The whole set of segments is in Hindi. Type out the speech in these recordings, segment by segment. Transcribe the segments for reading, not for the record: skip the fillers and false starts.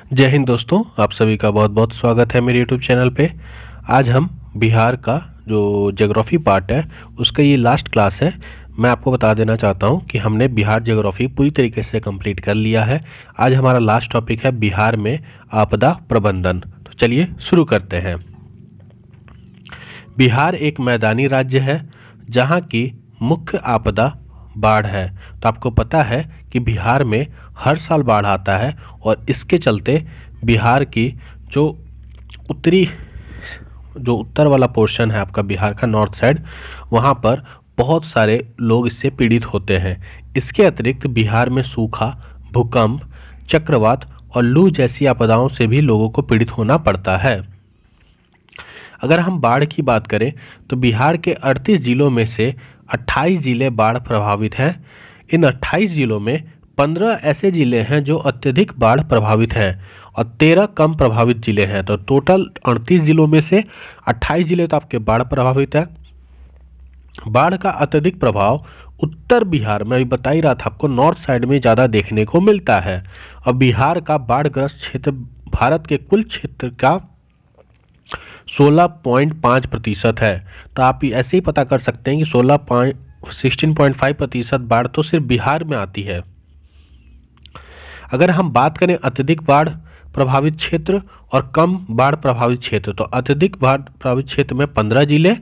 जय हिंद दोस्तों, आप सभी का बहुत बहुत स्वागत है मेरे यूट्यूब चैनल पे। आज हम बिहार का जो ज्योग्राफी पार्ट है उसका ये लास्ट क्लास है। मैं आपको बता देना चाहता हूँ कि हमने बिहार ज्योग्राफी पूरी तरीके से कंप्लीट कर लिया है। आज हमारा लास्ट टॉपिक है बिहार में आपदा प्रबंधन। तो चलिए शुरू करते हैं। बिहार एक मैदानी राज्य है जहाँ की मुख्य आपदा बाढ़ है। तो आपको पता है कि बिहार में हर साल बाढ़ आता है और इसके चलते बिहार की जो उत्तर वाला पोर्शन है आपका बिहार का नॉर्थ साइड, वहाँ पर बहुत सारे लोग इससे पीड़ित होते हैं। इसके अतिरिक्त बिहार में सूखा, भूकंप, चक्रवात और लू जैसी आपदाओं से भी लोगों को पीड़ित होना पड़ता है। अगर हम बाढ़ की बात करें तो बिहार के 38 जिलों में से 28 जिले बाढ़ प्रभावित हैं। इन 28 जिलों में 15 ऐसे जिले हैं जो अत्यधिक बाढ़ प्रभावित हैं और 13 कम प्रभावित जिले हैं। तो टोटल 38 जिलों में से 28 जिले तो आपके बाढ़ प्रभावित है। बाढ़ का अत्यधिक प्रभाव उत्तर बिहार में, अभी बता ही रहा था आपको, नॉर्थ साइड में ज़्यादा देखने को मिलता है। और बिहार का बाढ़ग्रस्त क्षेत्र भारत के कुल क्षेत्र का 16.5% है। तो आप ऐसे ही पता कर सकते हैं कि 16.5% बाढ़ तो सिर्फ बिहार में आती है। अगर हम बात करें अत्यधिक बाढ़ प्रभावित क्षेत्र और कम बाढ़ प्रभावित क्षेत्र, तो अत्यधिक बाढ़ प्रभावित क्षेत्र में 15 जिले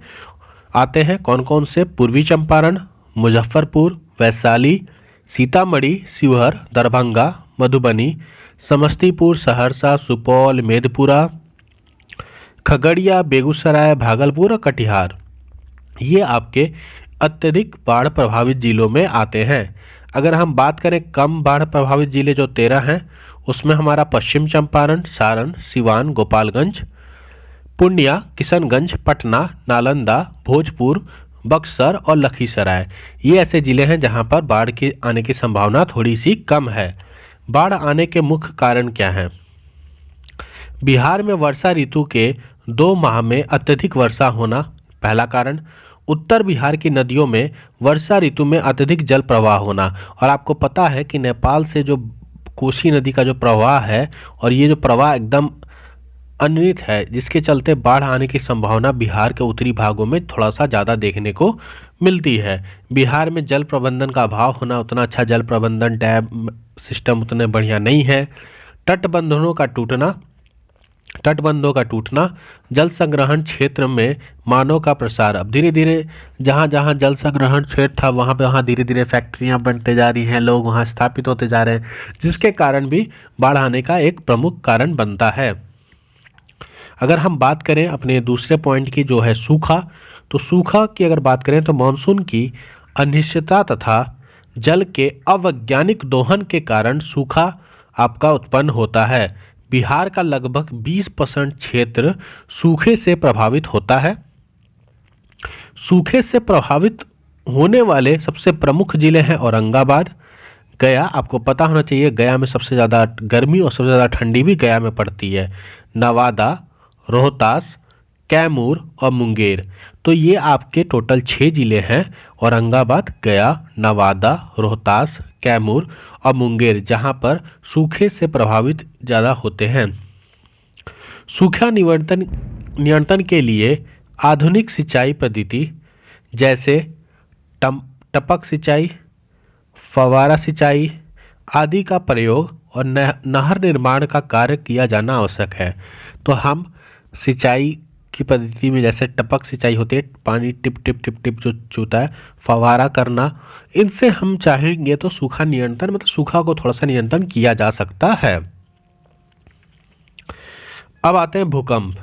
आते हैं। कौन कौन से? पूर्वी चंपारण, मुजफ्फरपुर, वैशाली, सीतामढ़ी, शिवहर, दरभंगा, मधुबनी, समस्तीपुर, सहरसा, सुपौल, मेदपुरा, खगड़िया, बेगूसराय, भागलपुर और कटिहार। ये आपके अत्यधिक बाढ़ प्रभावित जिलों में आते हैं। अगर हम बात करें कम बाढ़ प्रभावित जिले जो 13 हैं, उसमें हमारा पश्चिम चंपारण, सारण, सिवान, गोपालगंज, पूर्णिया, किशनगंज, पटना, नालंदा, भोजपुर, बक्सर और लखीसराय, ये ऐसे जिले हैं जहां पर बाढ़ के आने की संभावना थोड़ी सी कम है। बाढ़ आने के मुख्य कारण क्या हैं? बिहार में वर्षा ऋतु के 2 माह में अत्यधिक वर्षा होना पहला कारण। उत्तर बिहार की नदियों में वर्षा ऋतु में अत्यधिक जल प्रवाह होना। और आपको पता है कि नेपाल से जो कोसी नदी का जो प्रवाह है, और ये जो प्रवाह एकदम अनियमित है, जिसके चलते बाढ़ आने की संभावना बिहार के उत्तरी भागों में थोड़ा सा ज़्यादा देखने को मिलती है। बिहार में जल प्रबंधन का अभाव होना, उतना अच्छा जल प्रबंधन डैम सिस्टम उतने बढ़िया नहीं है। तटबंधों का टूटना, जल संग्रहण क्षेत्र में मानव का प्रसार। अब धीरे धीरे जहाँ जहाँ जल संग्रहण क्षेत्र था वहाँ धीरे धीरे फैक्ट्रियाँ बनते जा रही हैं, लोग वहाँ स्थापित होते जा रहे हैं, जिसके कारण भी बाढ़ आने का एक प्रमुख कारण बनता है। अगर हम बात करें अपने दूसरे पॉइंट की जो है सूखा, तो सूखा की अगर बात करें तो मानसून की अनिश्चितता तथा जल के अवैज्ञानिक दोहन के कारण सूखा आपका उत्पन्न होता है। बिहार का लगभग 20% क्षेत्र सूखे से प्रभावित होता है। सूखे से प्रभावित होने वाले सबसे प्रमुख जिले हैं औरंगाबाद, गया, आपको पता होना चाहिए गया में सबसे ज़्यादा गर्मी और सबसे ज़्यादा ठंडी भी गया में पड़ती है, नवादा, रोहतास, कैमूर और मुंगेर। तो ये आपके टोटल 6 जिले हैं, औरंगाबाद, गया, नवादा, रोहतास, कैमूर और मुंगेर, जहां पर सूखे से प्रभावित ज़्यादा होते हैं। सूखा नियंत्रण के लिए आधुनिक सिंचाई पद्धति जैसे टपक सिंचाई, फव्वारा सिंचाई आदि का प्रयोग और नहर निर्माण का कार्य किया जाना आवश्यक है। तो हम सिंचाई की पद्धति में जैसे टपक सिंचाई होती है, पानी टिप टिप टिप टिप जो चूता है, फव्वारा करना, इनसे हम चाहेंगे तो सूखा नियंत्रण, मतलब सूखा को थोड़ा सा नियंत्रण किया जा सकता है। अब आते हैं भूकंप।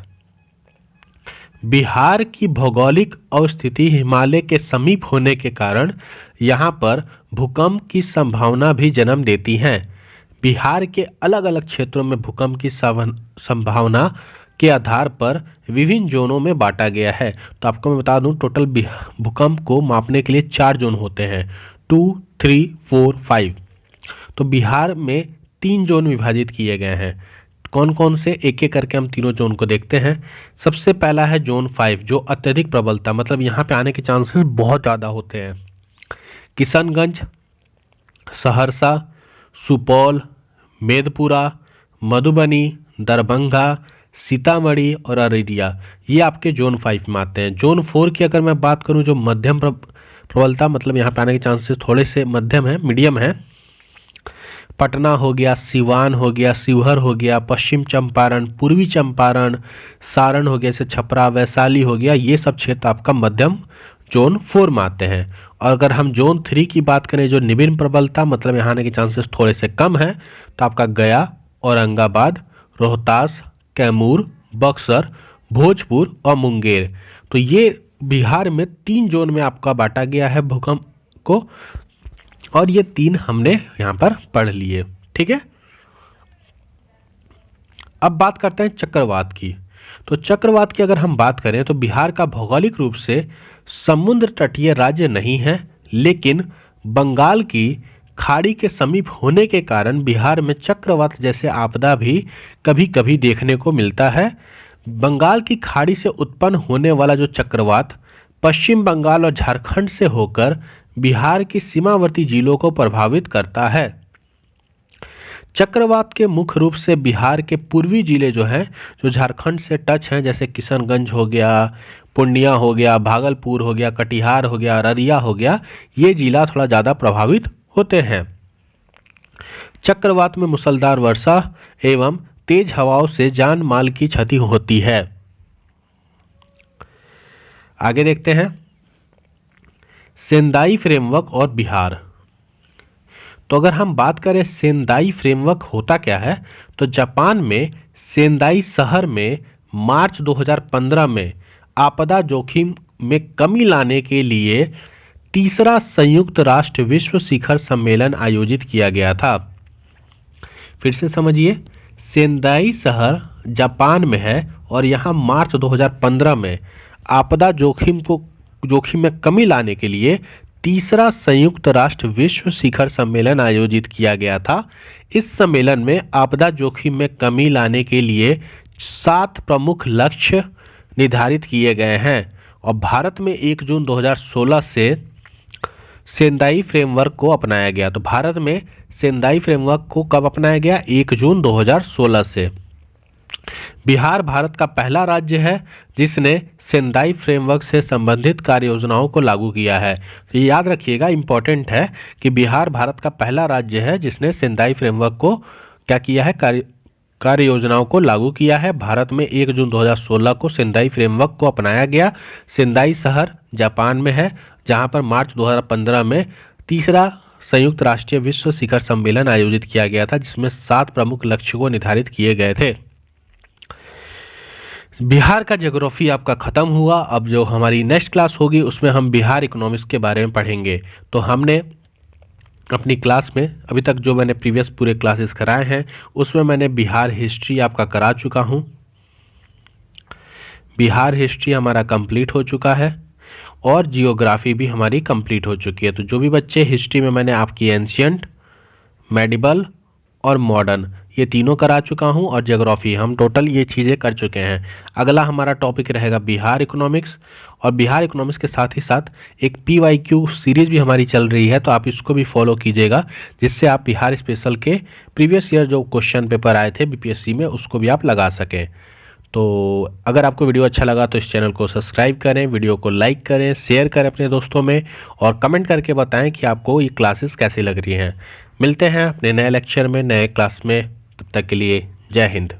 बिहार की भौगोलिक अवस्थिति हिमालय के समीप होने के कारण यहाँ पर भूकंप की संभावना भी जन्म देती हैं। बिहार के अलग अलग क्षेत्रों में भूकंप की संभावना के आधार पर विभिन्न जोनों में बांटा गया है। तो आपको मैं बता दूं, टोटल भूकंप को मापने के लिए 4 जोन होते हैं, 2, 3, 4, 5। तो बिहार में 3 जोन विभाजित किए गए हैं। कौन कौन से? एक एक करके हम तीनों जोन को देखते हैं। सबसे पहला है जोन 5, जो अत्यधिक प्रबलता, मतलब यहाँ पे आने के चांसेस बहुत ज़्यादा होते हैं। किशनगंज, सहरसा, सुपौल, मेदपुरा, मधुबनी, दरभंगा, सीतामढ़ी और अररिया, ये आपके जोन 5 में आते हैं। जोन 4 की अगर मैं बात करूं, जो मध्यम प्रबलता, मतलब यहाँ पे आने के चांसेस थोड़े से मध्यम है, मीडियम है, पटना हो गया, सिवान हो गया, शिवहर हो गया, पश्चिम चंपारण, पूर्वी चंपारण, सारण हो गया, जैसे छपरा, वैशाली हो गया, ये सब क्षेत्र आपका मध्यम जोन 4 में आते हैं। और अगर हम जोन 3 की बात करें, जो निम्न प्रबलता, मतलब यहाँ आने के चांसेस थोड़े से कम है, तो आपका गया, औरंगाबाद, रोहतास, कैमूर, बक्सर, भोजपुर और मुंगेर। तो ये बिहार में 3 जोन में आपका बांटा गया है भूकंप को, और ये 3 हमने यहाँ पर पढ़ लिए। ठीक है, अब बात करते हैं चक्रवात की। तो चक्रवात की अगर हम बात करें, तो बिहार का भौगोलिक रूप से समुद्र तटीय राज्य नहीं है, लेकिन बंगाल की खाड़ी के समीप होने के कारण बिहार में चक्रवात जैसे आपदा भी कभी कभी देखने को मिलता है। बंगाल की खाड़ी से उत्पन्न होने वाला जो चक्रवात पश्चिम बंगाल और झारखंड से होकर बिहार की सीमावर्ती जिलों को प्रभावित करता है। चक्रवात के मुख्य रूप से बिहार के पूर्वी जिले जो हैं, जो झारखंड से टच हैं, जैसे किशनगंज हो गया, पूर्णिया हो गया, भागलपुर हो गया, कटिहार हो गया, अररिया हो गया, ये जिला थोड़ा ज़्यादा प्रभावित होते हैं। चक्रवात में मूसलाधार वर्षा एवं तेज हवाओं से जान माल की क्षति होती है। आगे देखते हैं सेंदाई फ्रेमवर्क और बिहार। तो अगर हम बात करें सेंदाई फ्रेमवर्क होता क्या है, तो जापान में सेंदाई शहर में मार्च 2015 में आपदा जोखिम में कमी लाने के लिए तीसरा संयुक्त राष्ट्र विश्व शिखर सम्मेलन आयोजित किया गया था। फिर से समझिए, सेंदाई शहर जापान में है और यहाँ मार्च 2015 में आपदा जोखिम में कमी लाने के लिए तीसरा संयुक्त राष्ट्र विश्व शिखर सम्मेलन आयोजित किया गया था। इस सम्मेलन में आपदा जोखिम में कमी लाने के लिए 7 प्रमुख लक्ष्य निर्धारित किए गए हैं और भारत में 1 जून 2016 से सेंदाई फ्रेमवर्क को अपनाया गया। तो भारत में सेंदाई फ्रेमवर्क को कब अपनाया गया? 1 जून 2016 से। बिहार भारत का पहला राज्य है जिसने सेंदाई फ्रेमवर्क से संबंधित कार्य योजनाओं को लागू किया है। तो ये याद रखिएगा, इंपॉर्टेंट है कि बिहार भारत का पहला राज्य है जिसने सेंदाई फ्रेमवर्क को क्या किया है, कार्य योजनाओं को लागू किया है। भारत में 1 जून 2016 को सेंदाई फ्रेमवर्क को अपनाया गया। सेंदाई शहर जापान में है, जहां पर मार्च 2015 में तीसरा संयुक्त राष्ट्रीय विश्व शिखर सम्मेलन आयोजित किया गया था, जिसमें 7 प्रमुख लक्ष्यों को निर्धारित किए गए थे। बिहार का ज्योग्राफी आपका खत्म हुआ। अब जो हमारी नेक्स्ट क्लास होगी उसमें हम बिहार इकोनॉमिक्स के बारे में पढ़ेंगे। तो हमने अपनी क्लास में अभी तक जो मैंने प्रीवियस पूरे क्लासेस कराए हैं उसमें मैंने बिहार हिस्ट्री आपका करा चुका हूँ। बिहार हिस्ट्री हमारा कंप्लीट हो चुका है और जियोग्राफी भी हमारी कंप्लीट हो चुकी है। तो जो भी बच्चे हिस्ट्री में मैंने आपकी एंशियंट, मेडिवल और मॉडर्न ये तीनों करा चुका हूं और ज्योग्राफी हम टोटल ये चीज़ें कर चुके हैं। अगला हमारा टॉपिक रहेगा बिहार इकोनॉमिक्स, और बिहार इकोनॉमिक्स के साथ ही साथ एक PYQ सीरीज़ भी हमारी चल रही है, तो आप इसको भी फॉलो कीजिएगा, जिससे आप बिहार स्पेशल के प्रीवियस ईयर जो क्वेश्चन पेपर आए थे BPSC में उसको भी आप लगा सकें। तो अगर आपको वीडियो अच्छा लगा तो इस चैनल को सब्सक्राइब करें, वीडियो को लाइक करें, शेयर करें अपने दोस्तों में, और कमेंट करके बताएं कि आपको ये क्लासेस कैसी लग रही हैं। मिलते हैं अपने नए लेक्चर में, नए क्लास में। तब तक के लिए जय हिंद।